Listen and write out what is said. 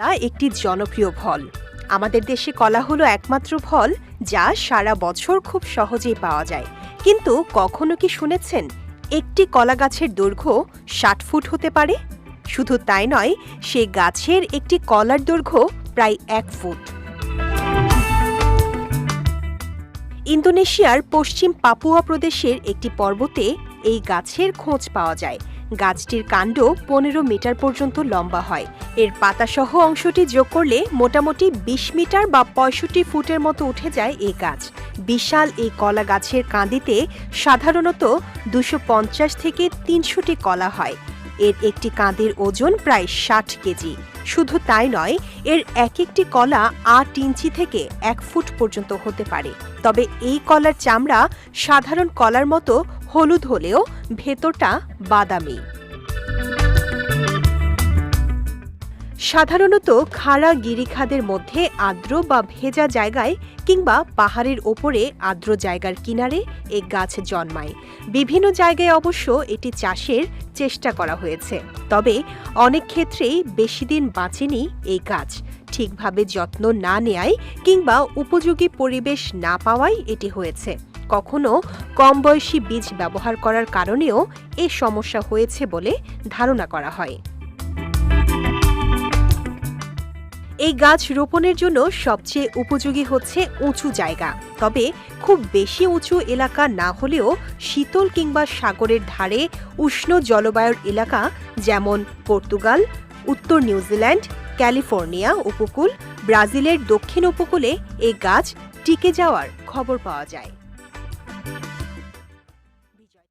কলা একটি জনপ্রিয় ফল। আমাদের দেশে কলা হলো একমাত্র ফল যা সারা বছর খুব সহজেই পাওয়া যায়। কিন্তু কখনো কি শুনেছেন একটি কলা গাছের দৈর্ঘ্য ৬০ ফুট হতে পারে? শুধু তাই নয়, সেই গাছের একটি কলার দৈর্ঘ্য প্রায় ১ ফুট। ইন্দোনেশিয়ার পশ্চিম পাপুয়া প্রদেশের একটি পর্বতে এই গাছের খোঁজ পাওয়া যায়। গাছটির কাণ্ড ১৫ মিটার পর্যন্ত লম্বা হয়। এর পাতাসহ অংশটি যোগ করলে মোটামুটি ২০ মিটার বা ৬৫ ফুটের মতো উঠে যায় এই গাছ। বিশাল এই কলা গাছের কাঁদিতে সাধারণত ২৫০ থেকে ৩০০টি কলা হয়। এর একটি কাঁদির ওজন প্রায় ৬০ কেজি। শুধু তাই নয়, এর এক একটি কলা ৮ ইঞ্চি থেকে ১ ফুট পর্যন্ত হতে পারে। তবে এই কলার চামড়া সাধারণ কলার মতো হলুদ হলেও ভেতরটা বাদামি। সাধারণত খাড়া গিরিখাদের মধ্যে আর্দ্র বা ভেজা জায়গায় কিংবা পাহাড়ের ওপরে আর্দ্র জায়গার কিনারে এই গাছ জন্মায়। বিভিন্ন জায়গায় অবশ্য এটি চাষের চেষ্টা করা হয়েছে, তবে অনেক ক্ষেত্রেই বেশি দিন বাঁচেনি এই গাছ। ঠিকভাবে যত্ন না নেয়ায় কিংবা উপযোগী পরিবেশ না পাওয়ায় এটি হয়েছে। কখনো কম বয়সী বীজ ব্যবহার করার কারণেও এই সমস্যা হয়েছে বলে ধারণা করা হয়। এই গাছ রোপণের জন্য সবচেয়ে উপযোগী হচ্ছে উঁচু জায়গা। তবে খুব বেশি উঁচু এলাকা না হলেও শীতল কিংবা সাগরের ধারে উষ্ণ জলবায়ুর এলাকা যেমন পর্তুগাল, উত্তর নিউজিল্যান্ড, ক্যালিফোর্নিয়া উপকূল, ব্রাজিলের দক্ষিণ উপকূলে এই গাছ টিকে যাওয়ার খবর পাওয়া যায়।